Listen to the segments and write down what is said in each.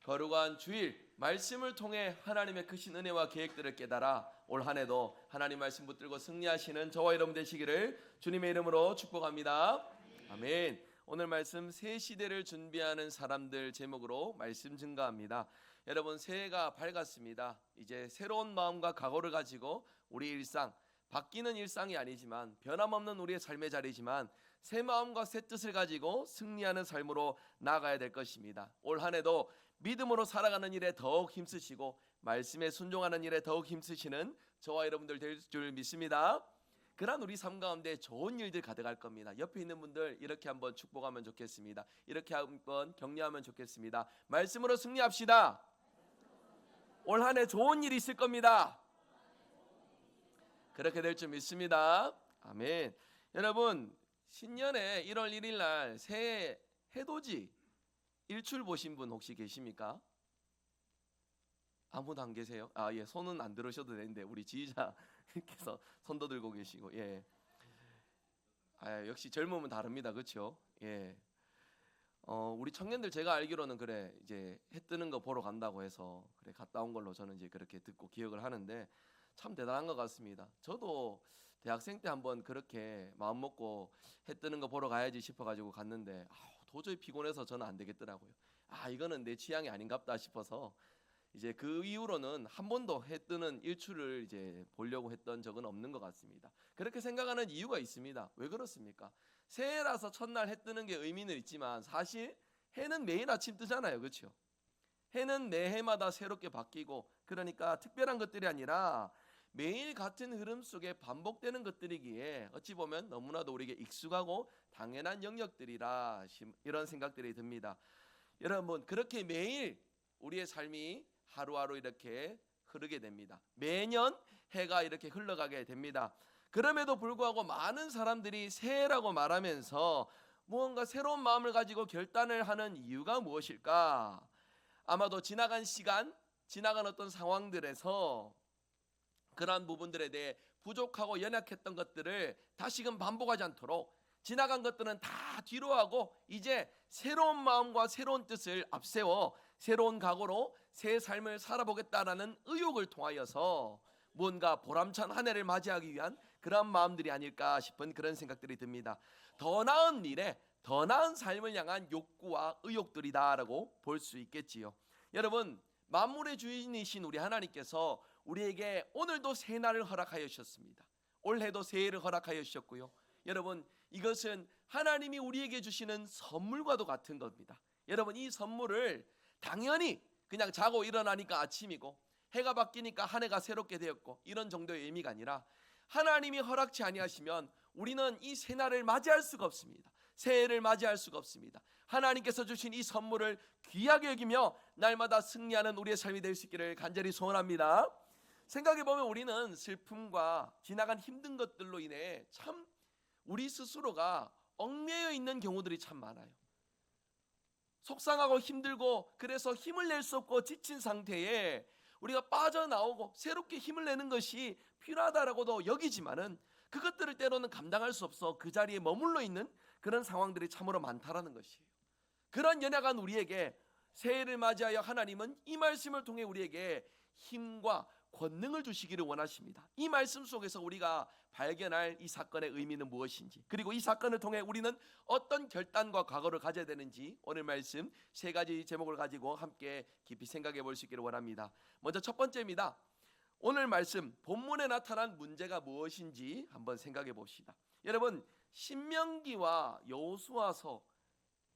거룩한 주일 말씀을 통해 하나님의 크신 은혜와 계획들을 깨달아 올 한해도 하나님 말씀 붙들고 승리하시는 저와 여러분 되시기를 주님의 이름으로 축복합니다. 아멘. 오늘 말씀 새 시대를 준비하는 사람들 제목으로 말씀 증가합니다. 여러분, 새해가 밝았습니다. 이제 새로운 마음과 각오를 가지고 우리 일상, 바뀌는 일상이 아니지만 변함없는 우리의 삶의 자리지만 새 마음과 새 뜻을 가지고 승리하는 삶으로 나아가야 될 것입니다. 올 한해도 믿음으로 살아가는 일에 더욱 힘쓰시고 말씀에 순종하는 일에 더욱 힘쓰시는 저와 여러분들 될 줄 믿습니다. 그러한 우리 삶 가운데 좋은 일들 가득할 겁니다. 옆에 있는 분들 이렇게 한번 축복하면 좋겠습니다. 이렇게 한번 격려하면 좋겠습니다. 말씀으로 승리합시다. 올 한해 좋은 일이 있을 겁니다. 그렇게 될 줄 믿습니다. 아멘. 여러분, 신년에 1월 1일 날 새해 해돋이 일출 보신 분 혹시 계십니까? 아무도 안 계세요? 예, 손은 안 들으셔도 되는데 우리 지휘자께서 손도 들고 계시고, 예. 역시 젊으면 다릅니다, 그렇죠? 예. 우리 청년들 제가 알기로는 그래 이제 해 뜨는 거 보러 간다고 해서 그래 갔다 온 걸로 저는 이제 그렇게 듣고 기억을 하는데 참 대단한 것 같습니다. 저도 대학생 때 한번 그렇게 마음 먹고 해 뜨는 거 보러 가야지 싶어가지고 갔는데 도저히 피곤해서 저는 안 되겠더라고요. 이거는 내 취향이 아닌갑다 싶어서 이제 그 이후로는 한 번도 해 뜨는 일출을 이제 보려고 했던 적은 없는 것 같습니다. 그렇게 생각하는 이유가 있습니다. 왜 그렇습니까? 새해라서 첫날 해 뜨는 게 의미는 있지만 사실 해는 매일 아침 뜨잖아요, 그렇죠? 해는 매해마다 새롭게 바뀌고 그러니까 특별한 것들이 아니라 매일 같은 흐름 속에 반복되는 것들이기에 어찌 보면 너무나도 우리에게 익숙하고 당연한 영역들이라 이런 생각들이 듭니다. 여러분, 그렇게 매일 우리의 삶이 하루하루 이렇게 흐르게 됩니다. 매년 해가 이렇게 흘러가게 됩니다. 그럼에도 불구하고 많은 사람들이 새해라고 말하면서 무언가 새로운 마음을 가지고 결단을 하는 이유가 무엇일까? 아마도 지나간 시간, 지나간 어떤 상황들에서 그러한 부분들에 대해 부족하고 연약했던 것들을 다시금 반복하지 않도록 지나간 것들은 다 뒤로 하고 이제 새로운 마음과 새로운 뜻을 앞세워 새로운 각오로 새 삶을 살아보겠다라는 의욕을 통하여서 뭔가 보람찬 한 해를 맞이하기 위한 그런 마음들이 아닐까 싶은 그런 생각들이 듭니다. 더 나은 미래, 더 나은 삶을 향한 욕구와 의욕들이다라고 볼 수 있겠지요. 여러분, 만물의 주인이신 우리 하나님께서 우리에게 오늘도 새날을 허락하여 주셨습니다. 올해도 새해를 허락하여 주셨고요. 여러분, 이것은 하나님이 우리에게 주시는 선물과도 같은 겁니다. 여러분, 이 선물을 당연히 그냥 자고 일어나니까 아침이고 해가 바뀌니까 한 해가 새롭게 되었고 이런 정도의 의미가 아니라 하나님이 허락치 아니하시면 우리는 이 새날을 맞이할 수가 없습니다. 새해를 맞이할 수가 없습니다. 하나님께서 주신 이 선물을 귀하게 여기며 날마다 승리하는 우리의 삶이 될 수 있기를 간절히 소원합니다. 생각해보면 우리는 슬픔과 지나간 힘든 것들로 인해 참 우리 스스로가 얽매여 있는 경우들이 참 많아요. 속상하고 힘들고 그래서 힘을 낼 수 없고 지친 상태에 우리가 빠져나오고 새롭게 힘을 내는 것이 필요하다라고도 여기지만은 그것들을 때로는 감당할 수 없어 그 자리에 머물러 있는 그런 상황들이 참으로 많다라는 것이에요. 그런 연약한 우리에게 새해를 맞이하여 하나님은 이 말씀을 통해 우리에게 힘과 권능을 주시기를 원하십니다. 이 말씀 속에서 우리가 발견할 이 사건의 의미는 무엇인지, 그리고 이 사건을 통해 우리는 어떤 결단과 각오를 가져야 되는지 오늘 말씀 세 가지 제목을 가지고 함께 깊이 생각해 볼 수 있기를 원합니다. 먼저 첫 번째입니다. 오늘 말씀 본문에 나타난 문제가 무엇인지 한번 생각해 봅시다. 여러분, 신명기와 여호수아서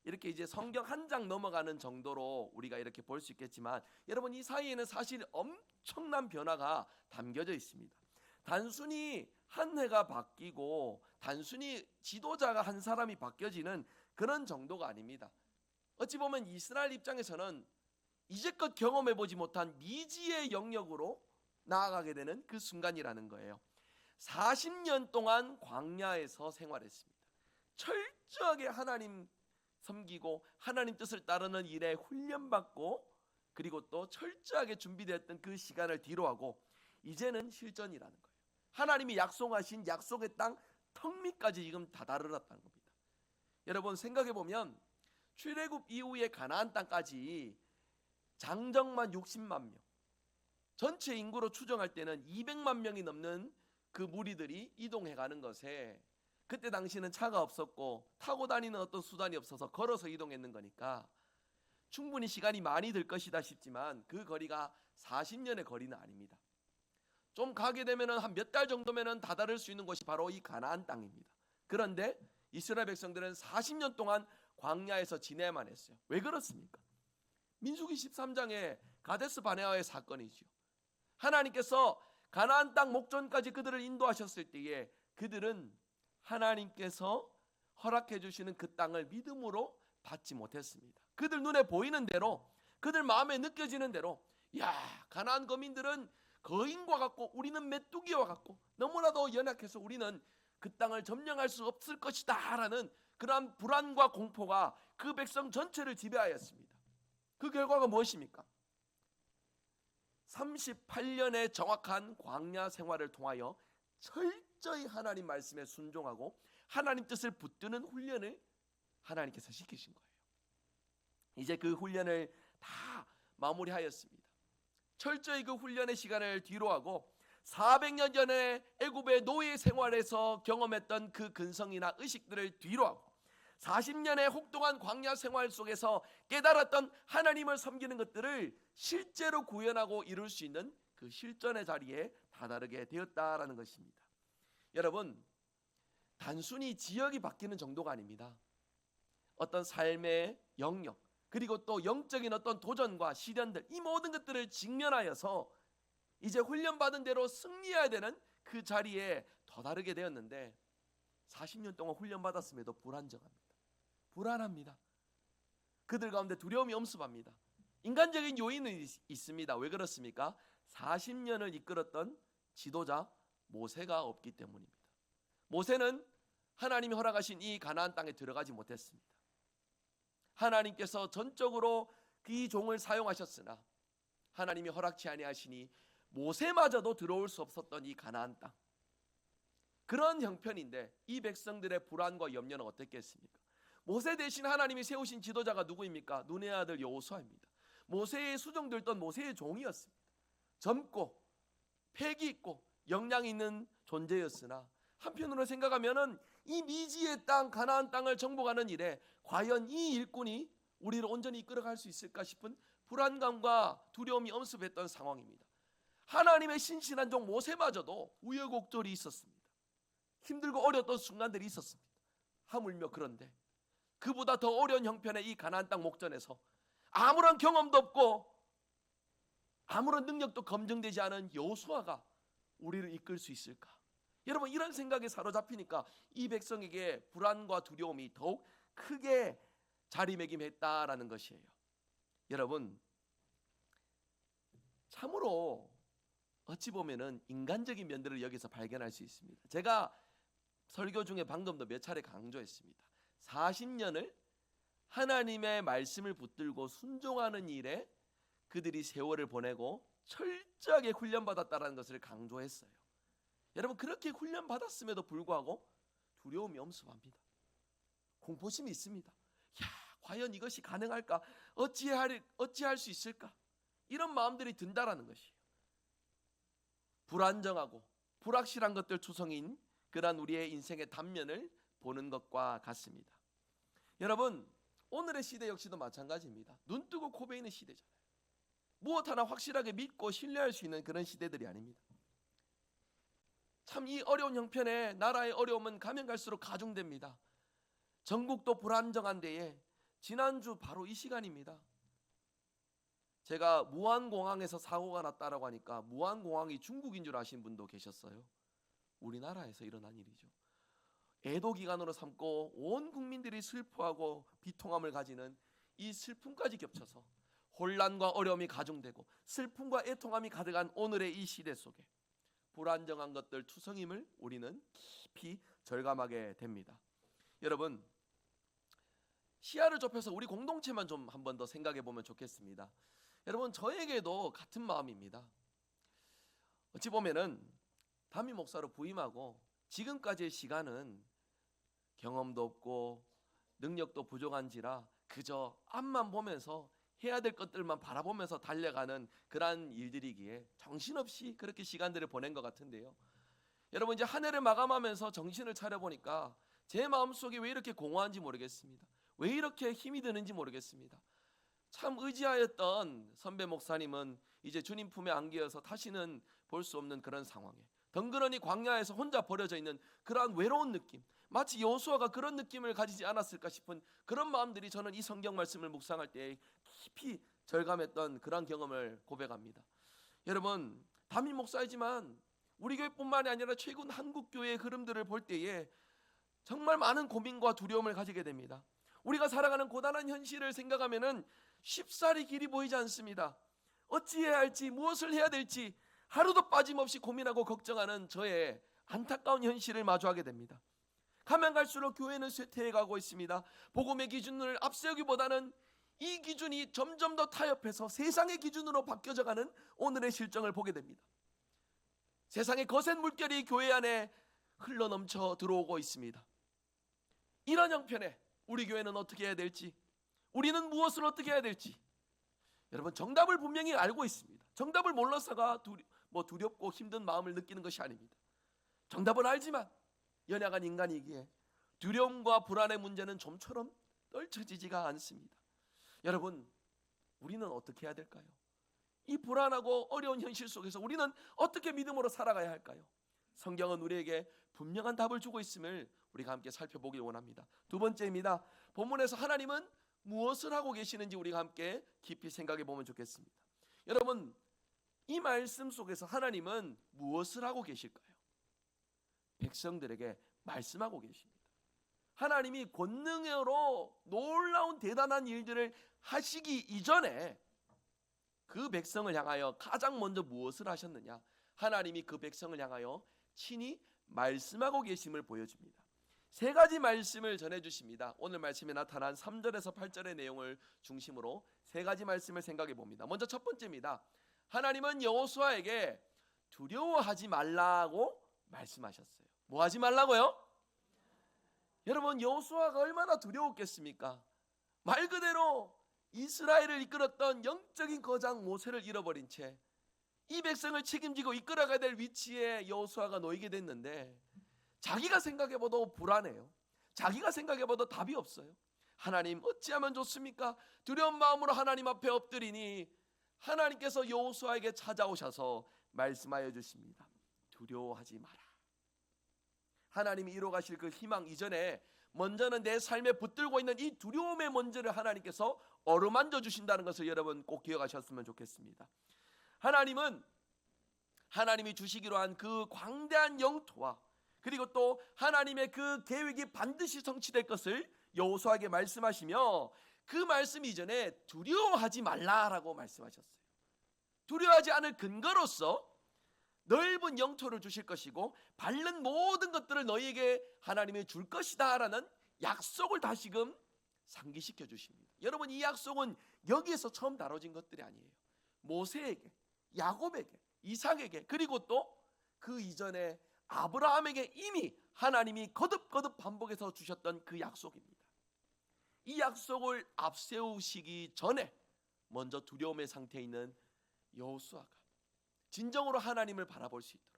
이렇게 이제 성경 한 장 넘어가는 정도로 우리가 이렇게 볼 수 있겠지만 여러분, 이 사이에는 사실 엄청난 변화가 담겨져 있습니다. 단순히 한 해가 바뀌고 단순히 지도자가 한 사람이 바뀌어지는 그런 정도가 아닙니다. 어찌 보면 이스라엘 입장에서는 이제껏 경험해보지 못한 미지의 영역으로 나아가게 되는 그 순간이라는 거예요. 40년 동안 광야에서 생활했습니다. 철저하게 하나님 섬기고 하나님 뜻을 따르는 일에 훈련받고 그리고 또 철저하게 준비되었던 그 시간을 뒤로하고 이제는 실전이라는 거예요. 하나님이 약속하신 약속의 땅 턱밑까지 지금 다다르렀다는 겁니다. 여러분, 생각해보면 출애굽 이후에 가나안 땅까지 장정만 60만 명, 전체 인구로 추정할 때는 200만 명이 넘는 그 무리들이 이동해가는 것에, 그때 당시는 차가 없었고 타고 다니는 어떤 수단이 없어서 걸어서 이동했는 거니까 충분히 시간이 많이 들 것이다 싶지만 그 거리가 40년의 거리는 아닙니다. 좀 가게 되면은 한 몇 달 정도면은 다다를 수 있는 곳이 바로 이 가나안 땅입니다. 그런데 이스라엘 백성들은 40년 동안 광야에서 지내야만 했어요. 왜 그렇습니까? 민수기 13장에 가데스 바네아의 사건이죠. 하나님께서 가나안 땅 목전까지 그들을 인도하셨을 때에 그들은 하나님께서 허락해 주시는 그 땅을 믿음으로 받지 못했습니다. 그들 눈에 보이는 대로, 그들 마음에 느껴지는 대로, 야, 가나안 거민들은 거인과 같고 우리는 메뚜기와 같고 너무나도 연약해서 우리는 그 땅을 점령할 수 없을 것이다 라는 그러한 불안과 공포가 그 백성 전체를 지배하였습니다. 그 결과가 무엇입니까? 38년의 정확한 광야 생활을 통하여 철저히 하나님 말씀에 순종하고 하나님 뜻을 붙드는 훈련을 하나님께서 시키신 거예요. 이제 그 훈련을 다 마무리하였습니다. 철저히 그 훈련의 시간을 뒤로하고 400년 전에 애굽의 노예 생활에서 경험했던 그 근성이나 의식들을 뒤로하고 40년의 혹독한 광야 생활 속에서 깨달았던 하나님을 섬기는 것들을 실제로 구현하고 이룰 수 있는 그 실전의 자리에 다다르게 되었다라는 것입니다. 여러분, 단순히 지역이 바뀌는 정도가 아닙니다. 어떤 삶의 영역, 그리고 또 영적인 어떤 도전과 시련들, 이 모든 것들을 직면하여서 이제 훈련받은 대로 승리해야 되는 그 자리에 도다르게 되었는데 40년 동안 훈련받았음에도 불안정합니다. 불안합니다. 그들 가운데 두려움이 엄습합니다. 인간적인 요인은 있습니다. 왜 그렇습니까? 40년을 이끌었던 지도자 모세가 없기 때문입니다. 모세는 하나님이 허락하신 이 가나안 땅에 들어가지 못했습니다. 하나님께서 전적으로 그 종을 사용하셨으나 하나님이 허락치 아니하시니 모세마저도 들어올 수 없었던 이 가나안 땅, 그런 형편인데 이 백성들의 불안과 염려는 어땠겠습니까? 모세 대신 하나님이 세우신 지도자가 누구입니까? 눈의 아들 여호수아입니다. 모세의 수종들던 모세의 종이었습니다. 젊고 패기 있고 역량 있는 존재였으나 한편으로 생각하면은 이 미지의 땅 가나안 땅을 정복하는 일에 과연 이 일꾼이 우리를 온전히 이끌어갈 수 있을까 싶은 불안감과 두려움이 엄습했던 상황입니다. 하나님의 신실한 종 모세마저도 우여곡절이 있었습니다. 힘들고 어려웠던 순간들이 있었습니다. 하물며 그런데 그보다 더 어려운 형편의 이 가나안 땅 목전에서 아무런 경험도 없고 아무런 능력도 검증되지 않은 여호수아가 우리를 이끌 수 있을까? 여러분, 이런 생각에 사로잡히니까 이 백성에게 불안과 두려움이 더욱 크게 자리매김했다라는 것이에요. 여러분, 참으로 어찌 보면은 인간적인 면들을 여기서 발견할 수 있습니다. 제가 설교 중에 방금도 몇 차례 강조했습니다. 40년을 하나님의 말씀을 붙들고 순종하는 일에 그들이 세월을 보내고 철저하게 훈련받았다는 것을 강조했어요. 여러분, 그렇게 훈련받았음에도 불구하고 두려움이 엄습합니다. 공포심이 있습니다. 야, 과연 이것이 가능할까? 어찌할 수 있을까? 이런 마음들이 든다라는 것이에요. 불안정하고 불확실한 것들 투성인 그러한 우리의 인생의 단면을 보는 것과 같습니다. 여러분, 오늘의 시대 역시도 마찬가지입니다. 눈 뜨고 코 베이는 시대잖아요. 무엇 하나 확실하게 믿고 신뢰할 수 있는 그런 시대들이 아닙니다. 참 이 어려운 형편에 나라의 어려움은 가면 갈수록 가중됩니다. 전국도 불안정한 데에 지난주 바로 이 시간입니다. 제가 무안공항에서 사고가 났다라고 하니까 무안공항이 중국인 줄 아신 분도 계셨어요. 우리나라에서 일어난 일이죠. 애도 기간으로 삼고 온 국민들이 슬퍼하고 비통함을 가지는 이 슬픔까지 겹쳐서 혼란과 어려움이 가중되고 슬픔과 애통함이 가득한 오늘의 이 시대 속에 불안정한 것들 투성임을 우리는 깊이 절감하게 됩니다. 여러분, 시야를 좁혀서 우리 공동체만 좀 한 번 더 생각해 보면 좋겠습니다. 여러분, 저에게도 같은 마음입니다. 어찌 보면은 담임 목사로 부임하고 지금까지의 시간은 경험도 없고 능력도 부족한지라 그저 앞만 보면서 해야 될 것들만 바라보면서 달려가는 그러한 일들이기에 정신없이 그렇게 시간들을 보낸 것 같은데요. 여러분, 이제 한 해를 마감하면서 정신을 차려보니까 제 마음속에 왜 이렇게 공허한지 모르겠습니다. 왜 이렇게 힘이 드는지 모르겠습니다. 참 의지하였던 선배 목사님은 이제 주님 품에 안기어서 다시는 볼 수 없는 그런 상황에 덩그러니 광야에서 혼자 버려져 있는 그러한 외로운 느낌, 마치 여호수아가 그런 느낌을 가지지 않았을까 싶은 그런 마음들이 저는 이 성경 말씀을 묵상할 때 깊이 절감했던 그런 경험을 고백합니다. 여러분, 담임 목사이지만 우리 교회뿐만이 아니라 최근 한국 교회의 흐름들을 볼 때에 정말 많은 고민과 두려움을 가지게 됩니다. 우리가 살아가는 고단한 현실을 생각하면은 쉽사리 길이 보이지 않습니다. 어찌해야 할지, 무엇을 해야 될지 하루도 빠짐없이 고민하고 걱정하는 저의 안타까운 현실을 마주하게 됩니다. 가면 갈수록 교회는 쇠퇴해가고 있습니다. 복음의 기준을 앞세우기보다는 이 기준이 점점 더 타협해서 세상의 기준으로 바뀌어져가는 오늘의 실정을 보게 됩니다. 세상의 거센 물결이 교회 안에 흘러넘쳐 들어오고 있습니다. 이런 형편에 우리 교회는 어떻게 해야 될지, 우리는 무엇을 어떻게 해야 될지, 여러분, 정답을 분명히 알고 있습니다. 정답을 몰라서가 두렵고 힘든 마음을 느끼는 것이 아닙니다. 정답을 알지만 연약한 인간이기에 두려움과 불안의 문제는 좀처럼 떨쳐지지가 않습니다. 여러분, 우리는 어떻게 해야 될까요? 이 불안하고 어려운 현실 속에서 우리는 어떻게 믿음으로 살아가야 할까요? 성경은 우리에게 분명한 답을 주고 있음을 우리가 함께 살펴보길 원합니다. 두 번째입니다. 본문에서 하나님은 무엇을 하고 계시는지 우리가 함께 깊이 생각해 보면 좋겠습니다. 여러분, 이 말씀 속에서 하나님은 무엇을 하고 계실까요? 백성들에게 말씀하고 계십니다. 하나님이 권능으로 놀라운 대단한 일들을 하시기 이전에 그 백성을 향하여 가장 먼저 무엇을 하셨느냐? 하나님이 그 백성을 향하여 친히 말씀하고 계심을 보여줍니다. 세 가지 말씀을 전해주십니다. 오늘 말씀에 나타난 3절에서 8절의 내용을 중심으로 세 가지 말씀을 생각해 봅니다. 먼저 첫 번째입니다. 하나님은 여호수아에게 두려워하지 말라고 말씀하셨어요. 뭐 하지 말라고요? 여러분, 여호수아가 얼마나 두려웠겠습니까? 말 그대로 이스라엘을 이끌었던 영적인 거장 모세를 잃어버린 채 이 백성을 책임지고 이끌어가야 될 위치에 여호수아가 놓이게 됐는데, 자기가 생각해봐도 불안해요. 자기가 생각해봐도 답이 없어요. 하나님, 어찌하면 좋습니까? 두려운 마음으로 하나님 앞에 엎드리니 하나님께서 여호수아에게 찾아오셔서 말씀하여 주십니다. 두려워하지 마라. 하나님이 이루어가실 그 희망 이전에 먼저는 내 삶에 붙들고 있는 이 두려움의 먼지를 하나님께서 어루만져 주신다는 것을 여러분 꼭 기억하셨으면 좋겠습니다. 하나님은 하나님이 주시기로 한 그 광대한 영토와 그리고 또 하나님의 그 계획이 반드시 성취될 것을 여호수아에게 말씀하시며, 그 말씀 이전에 두려워하지 말라라고 말씀하셨어요. 두려워하지 않을 근거로서 넓은 영토를 주실 것이고 밟는 모든 것들을 너희에게 하나님이 줄 것이다 라는 약속을 다시금 상기시켜 주십니다. 여러분, 이 약속은 여기에서 처음 다뤄진 것들이 아니에요. 모세에게, 야곱에게, 이삭에게, 그리고 또 그 이전에 아브라함에게 이미 하나님이 거듭거듭 반복해서 주셨던 그 약속입니다. 이 약속을 앞세우시기 전에 먼저 두려움의 상태에 있는 여호수아가 진정으로 하나님을 바라볼 수 있도록,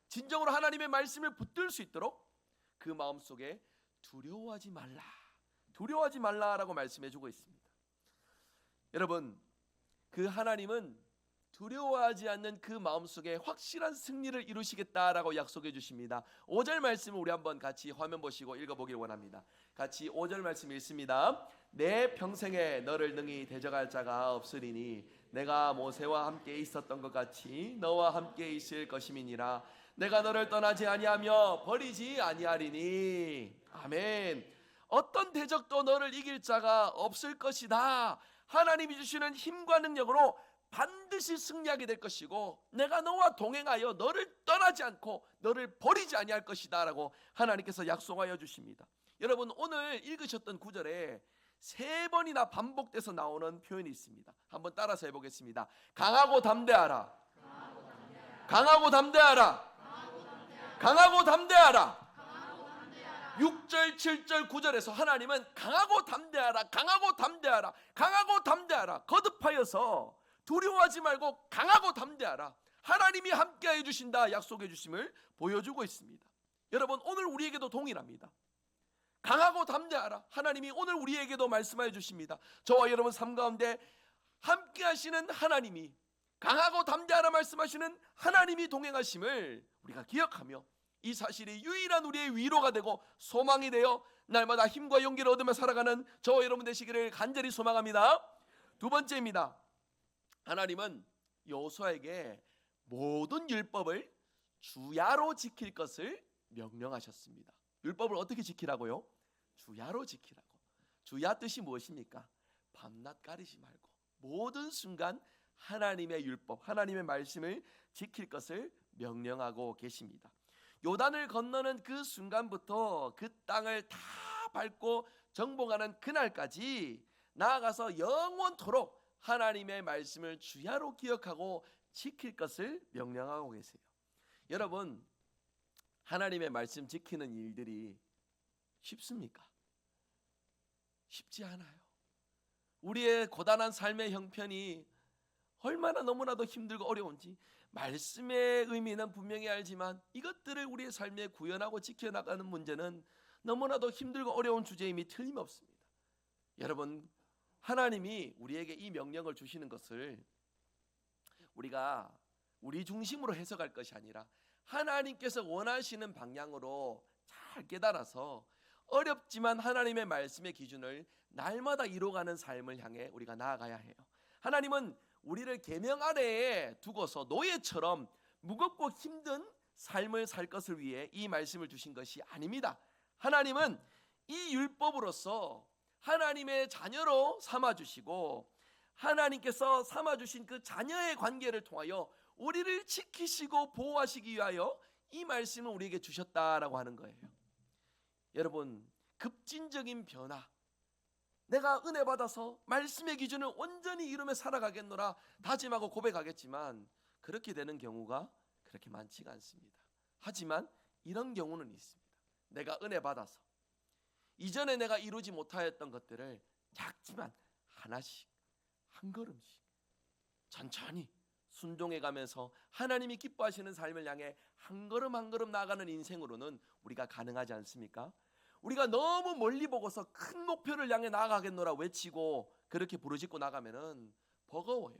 진정으로 하나님의 말씀을 붙들 수 있도록 그 마음속에 두려워하지 말라, 두려워하지 말라라고 말씀해주고 있습니다. 여러분, 그 하나님은 두려워하지 않는 그 마음속에 확실한 승리를 이루시겠다라고 약속해 주십니다. 5절 말씀을 우리 한번 같이 화면 보시고 읽어보길 원합니다. 같이 5절 말씀 읽습니다. 내 평생에 너를 능히 대적할 자가 없으리니 내가 모세와 함께 있었던 것 같이 너와 함께 있을 것임이니라. 내가 너를 떠나지 아니하며 버리지 아니하리니. 아멘. 어떤 대적도 너를 이길 자가 없을 것이다. 하나님이 주시는 힘과 능력으로 반드시 승리하게 될 것이고 내가 너와 동행하여 너를 떠나지 않고 너를 버리지 아니할 것이다 라고 하나님께서 약속하여 주십니다. 여러분, 오늘 읽으셨던 구절에 3번이나 반복돼서 나오는 표현이 있습니다. 한번 따라서 해보겠습니다. 강하고 담대하라. 강하고 담대하라. 강하고 담대하라. 6절, 7절, 9절에서 하나님은 강하고 담대하라, 강하고 담대하라, 강하고 담대하라, 거듭하여서 두려워하지 말고 강하고 담대하라, 하나님이 함께해 주신다 약속해 주심을 보여주고 있습니다. 여러분, 오늘 우리에게도 동일합니다. 강하고 담대하라, 하나님이 오늘 우리에게도 말씀해 주십니다. 저와 여러분 삶 가운데 함께 하시는 하나님이, 강하고 담대하라 말씀하시는 하나님이 동행하심을 우리가 기억하며 이 사실이 유일한 우리의 위로가 되고 소망이 되어 날마다 힘과 용기를 얻으며 살아가는 저와 여러분 되시기를 간절히 소망합니다. 두 번째입니다. 하나님은 여호수아에게 모든 율법을 주야로 지킬 것을 명령하셨습니다. 율법을 어떻게 지키라고요? 주야로 지키라고. 주야 뜻이 무엇입니까? 밤낮 가리지 말고 모든 순간 하나님의 율법, 하나님의 말씀을 지킬 것을 명령하고 계십니다. 요단을 건너는 그 순간부터 그 땅을 다 밟고 정복하는 그날까지 나아가서 영원토록 하나님의 말씀을 주야로 기억하고 지킬 것을 명령하고 계세요. 여러분, 하나님의 말씀 지키는 일들이 쉽습니까? 쉽지 않아요. 우리의 고단한 삶의 형편이 얼마나 너무나도 힘들고 어려운지 말씀의 의미는 분명히 알지만 이것들을 우리의 삶에 구현하고 지켜나가는 문제는 너무나도 힘들고 어려운 주제임이 틀림없습니다. 여러분, 하나님이 우리에게 이 명령을 주시는 것을 우리가 우리 중심으로 해석할 것이 아니라 하나님께서 원하시는 방향으로 잘 깨달아서 어렵지만 하나님의 말씀의 기준을 날마다 이루어가는 삶을 향해 우리가 나아가야 해요. 하나님은 우리를 계명 아래에 두고서 노예처럼 무겁고 힘든 삶을 살 것을 위해 이 말씀을 주신 것이 아닙니다. 하나님은 이 율법으로서 하나님의 자녀로 삼아주시고 하나님께서 삼아주신 그 자녀의 관계를 통하여 우리를 지키시고 보호하시기 위하여 이 말씀을 우리에게 주셨다라고 하는 거예요. 여러분, 급진적인 변화, 내가 은혜 받아서 말씀의 기준을 온전히 이루며 살아가겠노라 다짐하고 고백하겠지만 그렇게 되는 경우가 그렇게 많지가 않습니다. 하지만 이런 경우는 있습니다. 내가 은혜 받아서 이전에 내가 이루지 못하였던 것들을 작지만 하나씩 한 걸음씩 천천히 순종해 가면서 하나님이 기뻐하시는 삶을 향해 한 걸음 한 걸음 나아가는 인생으로는 우리가 가능하지 않습니까? 우리가 너무 멀리 보고서 큰 목표를 향해 나아가겠노라 외치고 그렇게 부르짖고 나가면은 버거워요.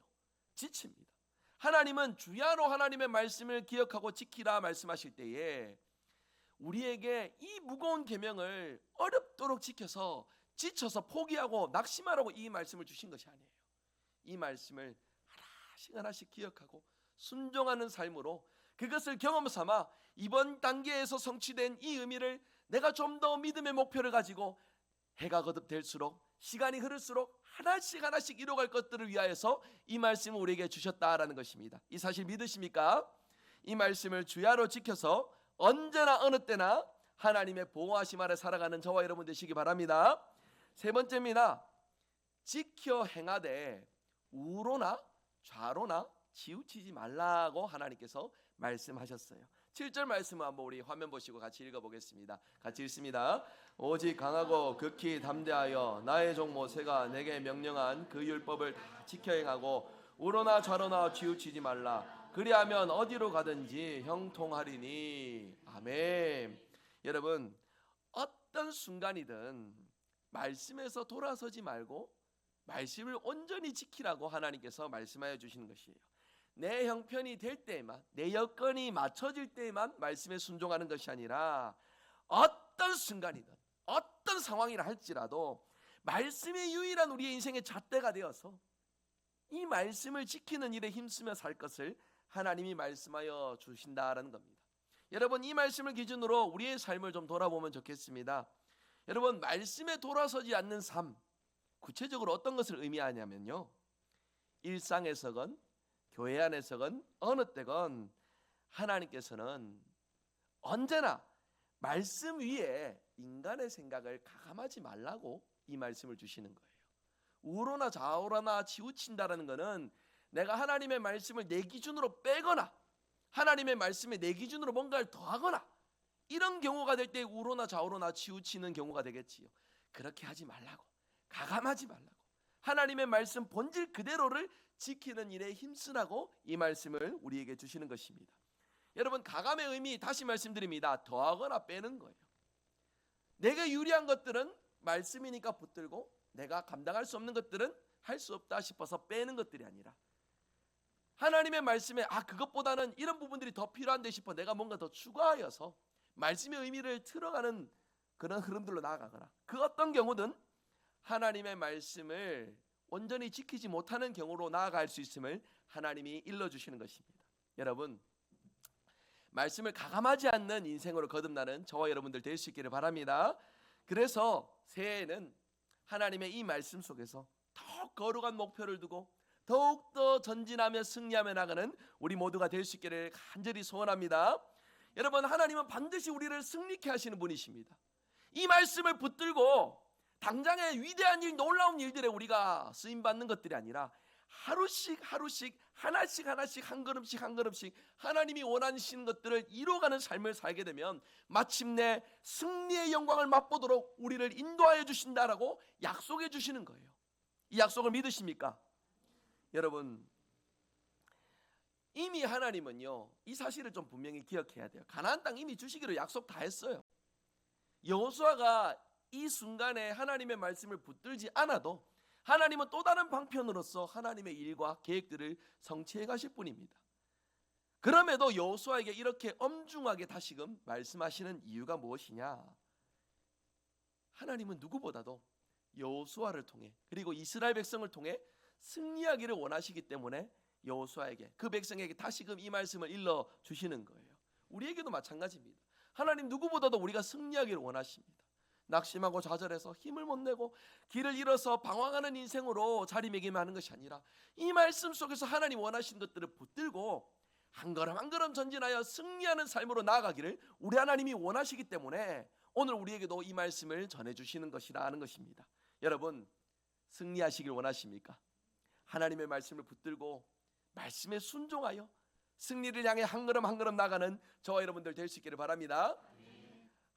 지칩니다. 하나님은 주야로 하나님의 말씀을 기억하고 지키라 말씀하실 때에 우리에게 이 무거운 계명을 어렵도록 지켜서 지쳐서 포기하고 낙심하라고 이 말씀을 주신 것이 아니에요. 이 말씀을 하나씩 하나씩 기억하고 순종하는 삶으로 그것을 경험 삼아 이번 단계에서 성취된 이 의미를 내가 좀 더 믿음의 목표를 가지고 해가 거듭될수록 시간이 흐를수록 하나씩 하나씩 이뤄갈 것들을 위하여서 이 말씀을 우리에게 주셨다라는 것입니다. 이 사실 믿으십니까? 이 말씀을 주야로 지켜서 언제나 어느 때나 하나님의 보호하심 아래 살아가는 저와 여러분 되시기 바랍니다. 세 번째입니다. 지켜 행하되 우로나 좌로나 치우치지 말라고 하나님께서 말씀하셨어요. 7절 말씀을 한번 우리 화면 보시고 같이 읽어보겠습니다. 같이 읽습니다. 오직 강하고 극히 담대하여 나의 종 모세가 내게 명령한 그 율법을 다 지켜 행하고 우로나 좌로나 치우치지 말라. 그리하면 어디로 가든지 형통하리니. 아멘. 여러분, 어떤 순간이든 말씀에서 돌아서지 말고 말씀을 온전히 지키라고 하나님께서 말씀하여 주시는 것이에요. 내 형편이 될 때만, 내 여건이 맞춰질 때만 말씀에 순종하는 것이 아니라 어떤 순간이든 어떤 상황이라 할지라도 말씀이 유일한 우리의 인생의 잣대가 되어서 이 말씀을 지키는 일에 힘쓰며 살 것을 하나님이 말씀하여 주신다라는 겁니다. 여러분, 이 말씀을 기준으로 우리의 삶을 좀 돌아보면 좋겠습니다. 여러분, 말씀에 돌아서지 않는 삶, 구체적으로 어떤 것을 의미하냐면요, 일상에서건 교회 안에서건 어느 때건 하나님께서는 언제나 말씀 위에 인간의 생각을 가감하지 말라고 이 말씀을 주시는 거예요. 우로나 좌우로나 치우친다라는 것은 내가 하나님의 말씀을 내 기준으로 빼거나 하나님의 말씀에 내 기준으로 뭔가를 더하거나 이런 경우가 될 때 우로나 좌우로나 치우치는 경우가 되겠지요. 그렇게 하지 말라고, 가감하지 말라고, 하나님의 말씀 본질 그대로를 지키는 일에 힘쓰라고 이 말씀을 우리에게 주시는 것입니다. 여러분, 가감의 의미 다시 말씀드립니다. 더하거나 빼는 거예요. 내게 유리한 것들은 말씀이니까 붙들고, 내가 감당할 수 없는 것들은 할 수 없다 싶어서 빼는 것들이 아니라, 하나님의 말씀에 그것보다는 이런 부분들이 더 필요한데 싶어 내가 뭔가 더 추가하여서 말씀의 의미를 틀어가는 그런 흐름들로 나아가거나, 그 어떤 경우든 하나님의 말씀을 온전히 지키지 못하는 경우로 나아갈 수 있음을 하나님이 일러주시는 것입니다. 여러분, 말씀을 가감하지 않는 인생으로 거듭나는 저와 여러분들 될 수 있기를 바랍니다. 그래서 새해에는 하나님의 이 말씀 속에서 더 거룩한 목표를 두고 더욱더 전진하며 승리하며 나가는 우리 모두가 될 수 있기를 간절히 소원합니다. 여러분, 하나님은 반드시 우리를 승리케 하시는 분이십니다. 이 말씀을 붙들고 당장의 위대한 일, 놀라운 일들에 우리가 쓰임받는 것들이 아니라 하루씩 하나씩 한 걸음씩 하나님이 원하시는 것들을 이루어가는 삶을 살게 되면 마침내 승리의 영광을 맛보도록 우리를 인도하여 주신다라고 약속해 주시는 거예요. 이 약속을 믿으십니까? 여러분, 이미 하나님은요, 이 사실을 좀 분명히 기억해야 돼요. 가나안 땅 이미 주시기로 약속 다 했어요. 여호수아가 이 순간에 하나님의 말씀을 붙들지 않아도 하나님은 또 다른 방편으로서 하나님의 일과 계획들을 성취해 가실 뿐입니다. 그럼에도 여호수아에게 이렇게 엄중하게 다시금 말씀하시는 이유가 무엇이냐? 하나님은 누구보다도 여호수아를 통해, 그리고 이스라엘 백성을 통해 승리하기를 원하시기 때문에 여호수아에게, 그 백성에게 다시금 이 말씀을 일러 주시는 거예요. 우리에게도 마찬가지입니다. 하나님 누구보다도 우리가 승리하기를 원하십니다. 낙심하고 좌절해서 힘을 못 내고 길을 잃어서 방황하는 인생으로 자리매김하는 것이 아니라 이 말씀 속에서 하나님 원하시는 것들을 붙들고 한 걸음 한 걸음 전진하여 승리하는 삶으로 나아가기를 우리 하나님이 원하시기 때문에 오늘 우리에게도 이 말씀을 전해주시는 것이라는 것입니다. 여러분, 승리하시길 원하십니까? 하나님의 말씀을 붙들고 말씀에 순종하여 승리를 향해 한 걸음 한 걸음 나가는 저와 여러분들 될 수 있기를 바랍니다.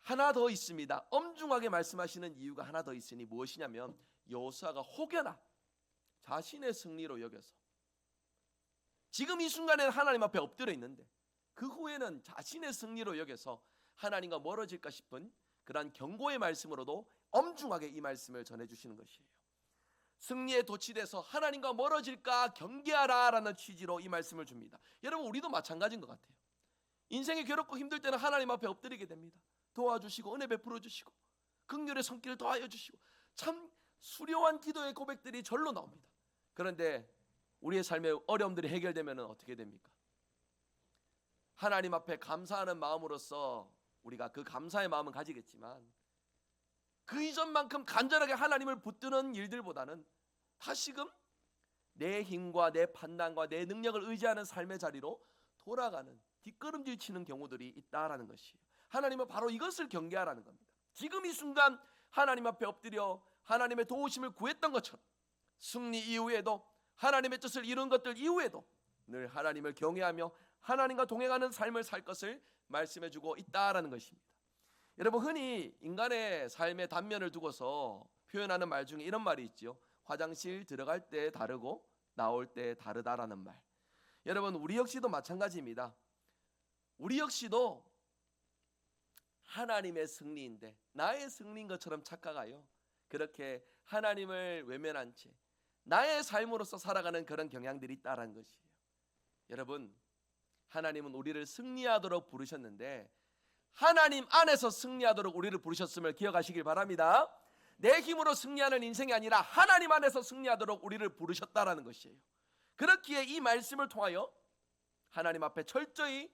하나 더 있습니다. 엄중하게 말씀하시는 이유가 하나 더 있으니 무엇이냐면, 여호수아가 혹여나 자신의 승리로 여겨서 지금 이 순간에는 하나님 앞에 엎드려 있는데 그 후에는 자신의 승리로 여겨서 하나님과 멀어질까 싶은 그러한 경고의 말씀으로도 엄중하게 이 말씀을 전해주시는 것이에요. 승리에 도취돼서 하나님과 멀어질까 경계하라 라는 취지로 이 말씀을 줍니다. 여러분, 우리도 마찬가지인 것 같아요. 인생이 괴롭고 힘들 때는 하나님 앞에 엎드리게 됩니다. 도와주시고 은혜 베풀어 주시고 긍휼의 손길을 더하여 주시고 참 수려한 기도의 고백들이 절로 나옵니다. 그런데 우리의 삶의 어려움들이 해결되면 어떻게 됩니까? 하나님 앞에 감사하는 마음으로서 우리가 그 감사의 마음은 가지겠지만 그 이전만큼 간절하게 하나님을 붙드는 일들보다는 다시금 내 힘과 내 판단과 내 능력을 의지하는 삶의 자리로 돌아가는, 뒷걸음질 치는 경우들이 있다라는 것이에요. 하나님은 바로 이것을 경계하라는 겁니다. 지금 이 순간 하나님 앞에 엎드려 하나님의 도우심을 구했던 것처럼 승리 이후에도, 하나님의 뜻을 이룬 것들 이후에도 늘 하나님을 경외하며 하나님과 동행하는 삶을 살 것을 말씀해주고 있다라는 것입니다. 여러분, 흔히 인간의 삶의 단면을 두고서 표현하는 말 중에 이런 말이 있죠. 화장실 들어갈 때 다르고 나올 때 다르다라는 말. 여러분, 우리 역시도 마찬가지입니다. 우리 역시도 하나님의 승리인데 나의 승리인 것처럼 착각하여 그렇게 하나님을 외면한 채 나의 삶으로서 살아가는 그런 경향들이 있다라는 것이에요. 여러분, 하나님은 우리를 승리하도록 부르셨는데 하나님 안에서 승리하도록 우리를 부르셨음을 기억하시길 바랍니다. 내 힘으로 승리하는 인생이 아니라 하나님 안에서 승리하도록 우리를 부르셨다라는 것이에요. 그렇기에 이 말씀을 통하여 하나님 앞에 철저히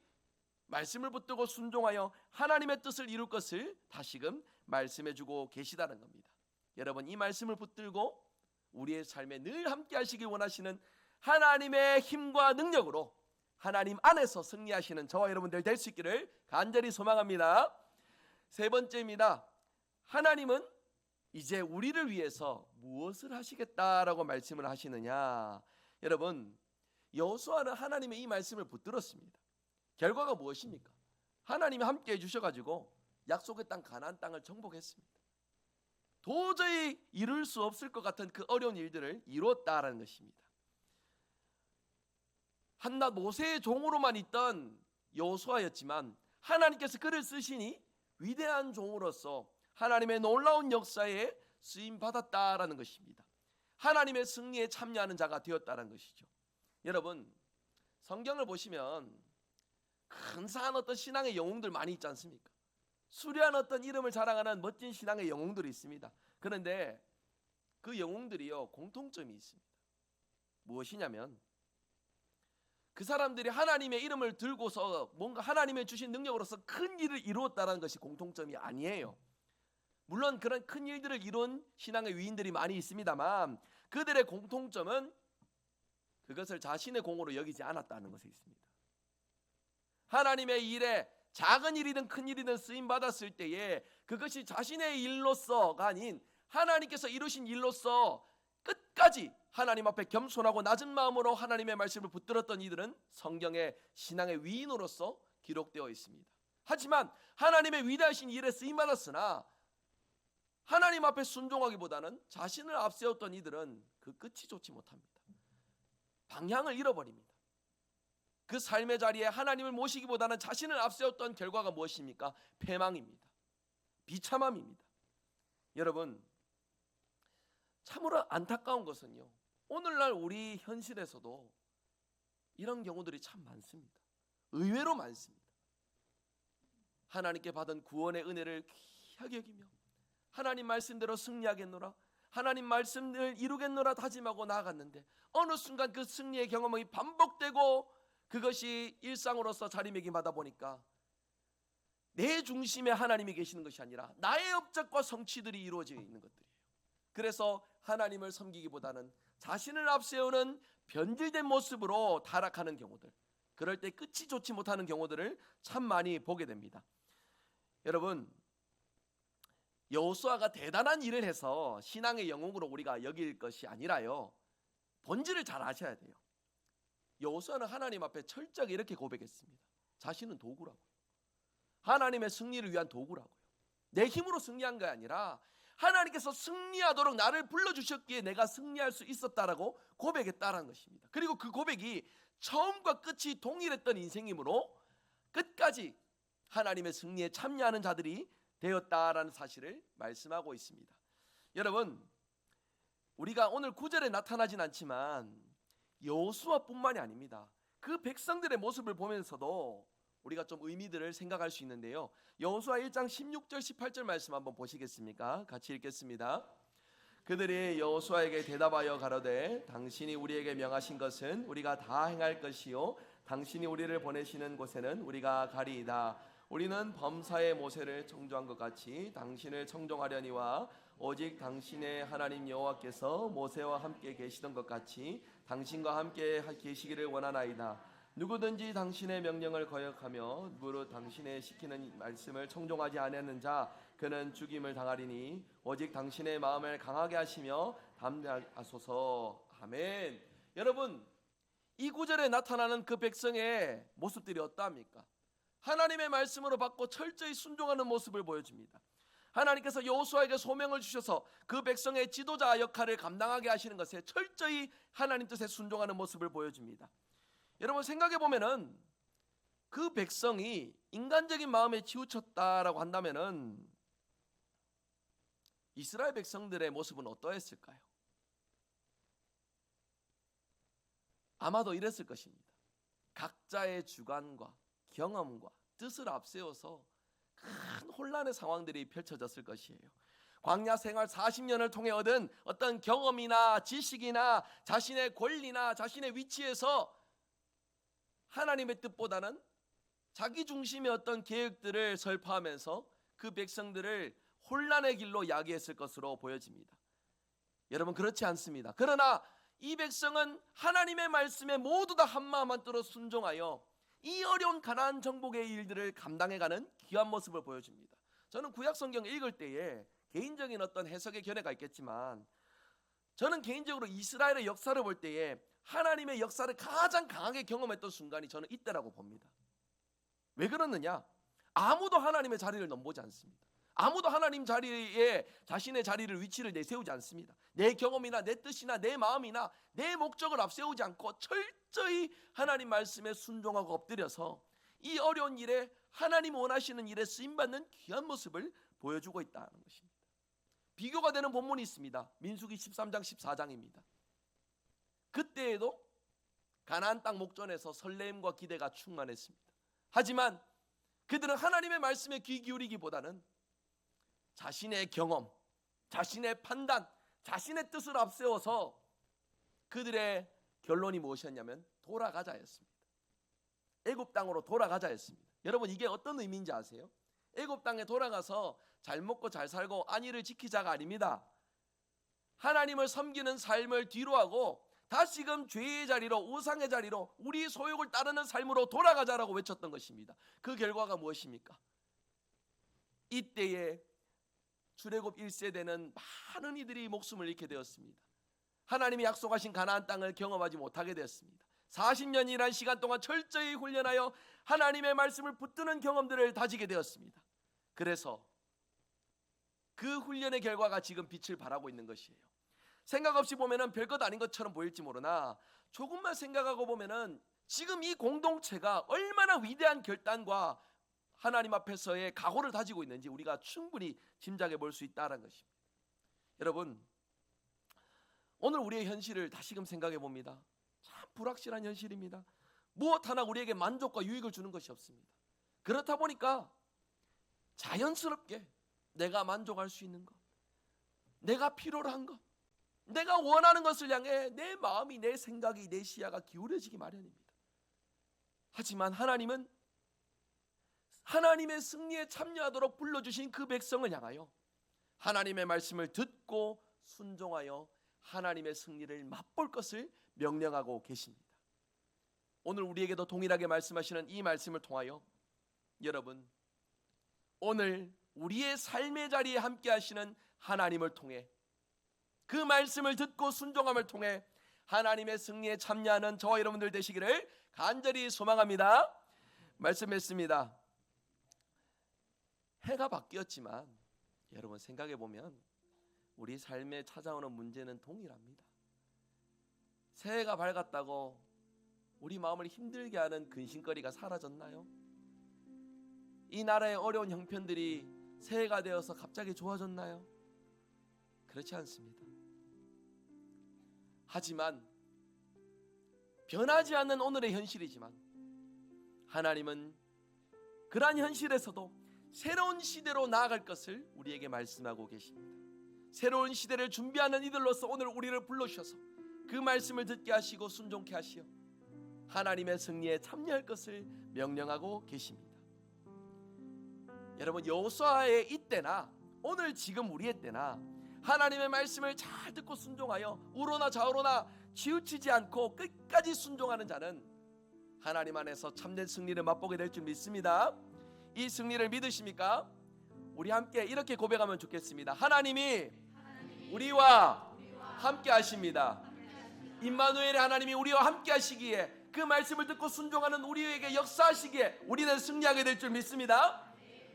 말씀을 붙들고 순종하여 하나님의 뜻을 이룰 것을 다시금 말씀해주고 계시다는 겁니다. 여러분, 이 말씀을 붙들고 우리의 삶에 늘 함께 하시길 원하시는 하나님의 힘과 능력으로 하나님 안에서 승리하시는 저와 여러분들 될 수 있기를 간절히 소망합니다. 세 번째입니다. 하나님은 이제 우리를 위해서 무엇을 하시겠다라고 말씀을 하시느냐. 여러분, 여호수아는 하나님의 이 말씀을 붙들었습니다. 결과가 무엇입니까? 하나님이 함께 해주셔가지고 약속의 땅 가나안 땅을 정복했습니다. 도저히 이룰 수 없을 것 같은 그 어려운 일들을 이루었다라는 것입니다. 한낱 모세의 종으로만 있던 여호수아였지만 하나님께서 그를 쓰시니 위대한 종으로서 하나님의 놀라운 역사에 쓰임 받았다라는 것입니다. 하나님의 승리에 참여하는 자가 되었다는 것이죠. 여러분, 성경을 보시면 근사한 어떤 신앙의 영웅들 많이 있지 않습니까? 수려한 어떤 이름을 자랑하는 멋진 신앙의 영웅들이 있습니다. 그런데 그 영웅들이요, 공통점이 있습니다. 무엇이냐면 그 사람들이 하나님의 이름을 들고서 뭔가 하나님의 주신 능력으로서 큰 일을 이루었다는 것이 공통점이 아니에요. 물론 그런 큰 일들을 이룬 신앙의 위인들이 많이 있습니다만 그들의 공통점은 그것을 자신의 공으로 여기지 않았다는 것에 있습니다. 하나님의 일에 작은 일이든 큰 일이든 쓰임받았을 때에 그것이 자신의 일로서가 아닌 하나님께서 이루신 일로서 끝까지 하나님 앞에 겸손하고 낮은 마음으로 하나님의 말씀을 붙들었던 이들은 성경의 신앙의 위인으로서 기록되어 있습니다. 하지만 하나님의 위대하신 일에 쓰임받았으나 하나님 앞에 순종하기보다는 자신을 앞세웠던 이들은 그 끝이 좋지 못합니다. 방향을 잃어버립니다. 그 삶의 자리에 하나님을 모시기보다는 자신을 앞세웠던 결과가 무엇입니까? 패망입니다. 비참함입니다. 여러분, 참으로 안타까운 것은요, 오늘날 우리 현실에서도 이런 경우들이 참 많습니다. 의외로 많습니다. 하나님께 받은 구원의 은혜를 귀하게 여기며 하나님 말씀대로 승리하겠노라, 하나님 말씀을 이루겠노라 다짐하고 나아갔는데 어느 순간 그 승리의 경험이 반복되고 그것이 일상으로서 자리매김하다 보니까 내 중심에 하나님이 계시는 것이 아니라 나의 업적과 성취들이 이루어져 있는 것들이에요. 그래서 하나님을 섬기기보다는 자신을 앞세우는 변질된 모습으로 타락하는 경우들, 그럴 때 끝이 좋지 못하는 경우들을 참 많이 보게 됩니다. 여러분, 여호수아가 대단한 일을 해서 신앙의 영웅으로 우리가 여길 것이 아니라요, 본질을 잘 아셔야 돼요. 여호수아는 하나님 앞에 철저하게 이렇게 고백했습니다. 자신은 도구라고요. 하나님의 승리를 위한 도구라고요. 내 힘으로 승리한 게 아니라 하나님께서 승리하도록 나를 불러주셨기에 내가 승리할 수 있었다라고 고백했다라는 것입니다. 그리고 그 고백이 처음과 끝이 동일했던 인생이므로 끝까지 하나님의 승리에 참여하는 자들이 되었다라는 사실을 말씀하고 있습니다. 여러분, 우리가 오늘 9절에 나타나진 않지만 여호수아뿐만이 아닙니다. 그 백성들의 모습을 보면서도 우리가 좀 의미들을 생각할 수 있는데요, 여호수아 1장 16절 18절 말씀 한번 보시겠습니까? 같이 읽겠습니다. 그들이 여호수아에게 대답하여 가로되 당신이 우리에게 명하신 것은 우리가 다 행할 것이요 당신이 우리를 보내시는 곳에는 우리가 가리이다. 우리는 범사의 모세를 청종한 것 같이 당신을 청종하려니와 오직 당신의 하나님 여호와께서 모세와 함께 계시던 것 같이 당신과 함께 계시기를 원하나이다. 누구든지 당신의 명령을 거역하며 무릇 당신의 시키는 말씀을 청종하지 아니하는 자 그는 죽임을 당하리니 오직 당신의 마음을 강하게 하시며 담대하소서. 아멘. 여러분, 이 구절에 나타나는 그 백성의 모습들이 어떠합니까? 하나님의 말씀으로 받고 철저히 순종하는 모습을 보여줍니다. 하나님께서 여호수아에게 소명을 주셔서 그 백성의 지도자 역할을 감당하게 하시는 것에 철저히 하나님 뜻에 순종하는 모습을 보여줍니다. 여러분, 생각해 보면은 그 백성이 인간적인 마음에 치우쳤다라고 한다면은 이스라엘 백성들의 모습은 어떠했을까요? 아마도 이랬을 것입니다. 각자의 주관과 경험과 뜻을 앞세워서 큰 혼란의 상황들이 펼쳐졌을 것이에요. 광야 생활 40년을 통해 얻은 어떤 경험이나 지식이나 자신의 권리나 자신의 위치에서 하나님의 뜻보다는 자기 중심의 어떤 계획들을 설파하면서 그 백성들을 혼란의 길로 야기했을 것으로 보여집니다. 여러분, 그렇지 않습니다. 그러나 이 백성은 하나님의 말씀에 모두 다 한마음 한뜻으로 순종하여 이 어려운 가나안 정복의 일들을 감당해가는 귀한 모습을 보여줍니다. 저는 구약 성경 읽을 때에 개인적인 어떤 해석의 견해가 있겠지만 저는 개인적으로 이스라엘의 역사를 볼 때에 하나님의 역사를 가장 강하게 경험했던 순간이 저는 이때라고 봅니다. 왜 그러느냐? 아무도 하나님의 자리를 넘보지 않습니다. 아무도 하나님 자리에 자신의 자리를 위치를 내세우지 않습니다. 내 경험이나 내 뜻이나 내 마음이나 내 목적을 앞세우지 않고 철저히 하나님 말씀에 순종하고 엎드려서 이 어려운 일에 하나님 원하시는 일에 쓰임받는 귀한 모습을 보여주고 있다는 것입니다. 비교가 되는 본문이 있습니다. 민수기 13장 14장입니다. 그때에도 가나안 땅 목전에서 설렘과 기대가 충만했습니다. 하지만 그들은 하나님의 말씀에 귀 기울이기보다는 자신의 경험, 자신의 판단, 자신의 뜻을 앞세워서 그들의 결론이 무엇이었냐면 돌아가자였습니다. 애굽 땅으로 돌아가자였습니다. 여러분, 이게 어떤 의미인지 아세요? 애굽 땅에 돌아가서 잘 먹고 잘 살고 안위를 지키자가 아닙니다. 하나님을 섬기는 삶을 뒤로하고 다시금 죄의 자리로, 우상의 자리로 우리 소욕을 따르는 삶으로 돌아가자라고 외쳤던 것입니다. 그 결과가 무엇입니까? 이때에 출애굽 1세대는 많은 이들이 목숨을 잃게 되었습니다. 하나님이 약속하신 가나안 땅을 경험하지 못하게 되었습니다. 40년이라는 시간 동안 철저히 훈련하여 하나님의 말씀을 붙드는 경험들을 다지게 되었습니다. 그래서 그 훈련의 결과가 지금 빛을 발하고 있는 것이에요. 생각 없이 보면은 별것 아닌 것처럼 보일지 모르나 조금만 생각하고 보면은 지금 이 공동체가 얼마나 위대한 결단과 하나님 앞에서의 각오를 다지고 있는지 우리가 충분히 짐작해 볼 수 있다는 것입니다. 여러분, 오늘 우리의 현실을 다시금 생각해 봅니다. 참 불확실한 현실입니다. 무엇 하나 우리에게 만족과 유익을 주는 것이 없습니다. 그렇다 보니까 자연스럽게 내가 만족할 수 있는 것, 내가 필요로 한 것, 내가 원하는 것을 향해 내 마음이, 내 생각이, 내 시야가 기울어지기 마련입니다. 하지만 하나님은 하나님의 승리에 참여하도록 불러주신 그 백성을 향하여 하나님의 말씀을 듣고 순종하여 하나님의 승리를 맛볼 것을 명령하고 계십니다. 오늘 우리에게도 동일하게 말씀하시는 이 말씀을 통하여 여러분, 오늘 우리의 삶의 자리에 함께 하시는 하나님을 통해 그 말씀을 듣고 순종함을 통해 하나님의 승리에 참여하는 저와 여러분들 되시기를 간절히 소망합니다. 말씀했습니다. 해가 바뀌었지만 여러분 생각해 보면 우리 삶에 찾아오는 문제는 동일합니다. 새해가 밝았다고 우리 마음을 힘들게 하는 근심거리가 사라졌나요? 이 나라의 어려운 형편들이 새해가 되어서 갑자기 좋아졌나요? 그렇지 않습니다. 하지만 변하지 않는 오늘의 현실이지만 하나님은 그러한 현실에서도 새로운 시대로 나아갈 것을 우리에게 말씀하고 계십니다. 새로운 시대를 준비하는 이들로서 오늘 우리를 불러주셔서 그 말씀을 듣게 하시고 순종케 하시어 하나님의 승리에 참여할 것을 명령하고 계십니다. 여러분, 여호수아의 이때나 오늘 지금 우리의 때나 하나님의 말씀을 잘 듣고 순종하여 우로나 좌우로나 치우치지 않고 끝까지 순종하는 자는 하나님 안에서 참된 승리를 맛보게 될 줄 믿습니다. 이 승리를 믿으십니까? 우리 함께 이렇게 고백하면 좋겠습니다. 하나님이 우리와 함께 하십니다. 임마누엘의 하나님이 우리와 함께 하시기에 그 말씀을 듣고 순종하는 우리에게 역사하시기에 우리는 승리하게 될 줄 믿습니다.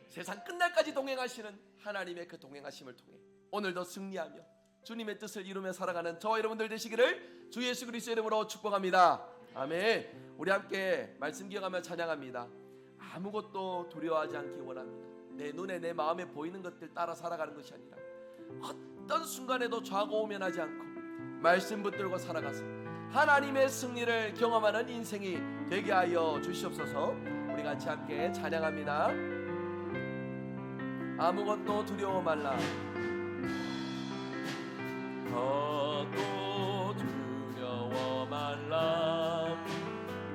세상 끝날까지 동행하시는 하나님의 그 동행하심을 통해 오늘도 승리하며 주님의 뜻을 이루며 살아가는 저와 여러분들 되시기를 주 예수 그리스도의 이름으로 축복합니다. 아멘. 우리 함께 말씀 기억하며 찬양합니다. 아무것도 두려워하지 않기 원합니다. 내 눈에 내 마음에 보이는 것들 따라 살아가는 것이 아니라 어떤 순간에도 좌고우면하지 않고 말씀 붙들고 살아가서 하나님의 승리를 경험하는 인생이 되게 하여 주시옵소서. 우리 같이 함께 찬양합니다. 아무것도 두려워 말라. 아무것도 두려워 말라.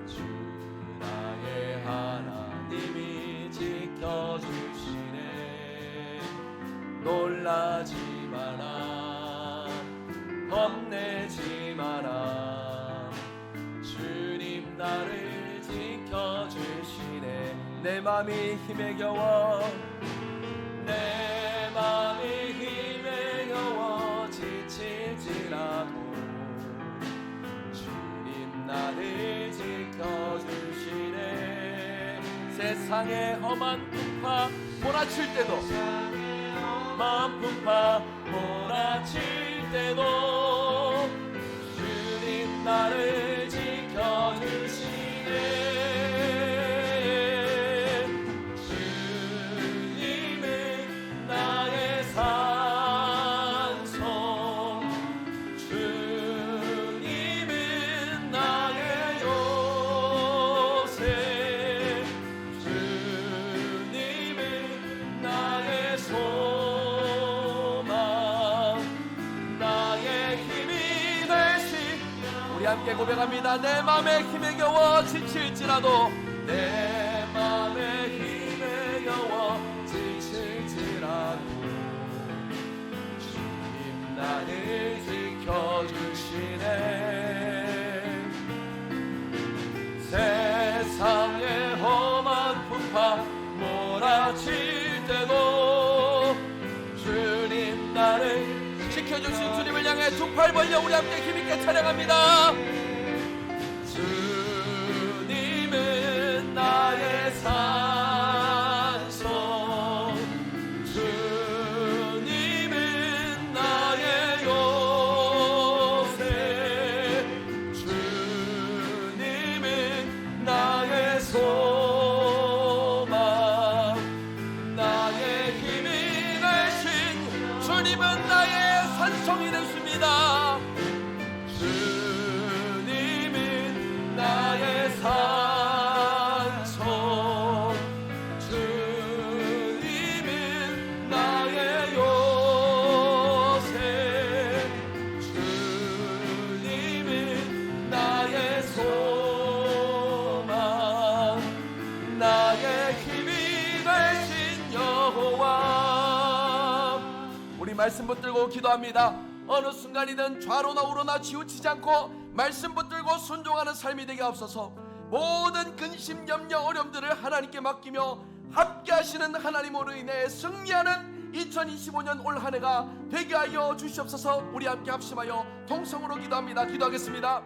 주 나의 하나님이 지켜주시네. 놀라지 마라. 겁내지 마라. 주님 나를 지켜주시네. 내 맘이 힘에 겨워 내 맘이 힘에 겨워 지칠지라도 주님 나를 지켜주시네. 새 세상의 험한 풍파 몰아칠 때도 험한 풍파 몰아칠 때도 주님 나를 지켜주시네. 주님은 나의 산성, 주님은 나의 요새, 주님은 나의 소망, 나의 힘이 되시. 우리 함께 고백합니다. 내 맘에 힘에 겨워 지칠지라도, 내 맘에 힘에 겨워 지칠지라도 주님 나를 지켜주시네. 세상의 험한 풍파 몰아칠 때도 주님 나를 지켜주신 주님을 향해 두 팔 벌려 우리 함께 힘있게 찬양합니다. 주님은 나의 산성, 주님은 나의 요새, 주님은 나의 소망, 나의 힘이 되신 주님은 나의 산성이 되십니다. 주님은 나의 산성, 주님은 나의 요새, 주님은 나의 소망, 나의 힘이 되신 여호와. 우리 말씀 붙들고 기도합니다. 어느 순간이든 좌로나 우로나 치우치지 않고 말씀 붙들고 순종하는 삶이 되게 하옵소서. 모든 근심, 염려, 어려움들을 하나님께 맡기며 함께 하시는 하나님으로 인해 승리하는 2025년 올 한 해가 되게 하여 주시옵소서. 우리 함께 합심하여 동성으로 기도합니다. 기도하겠습니다.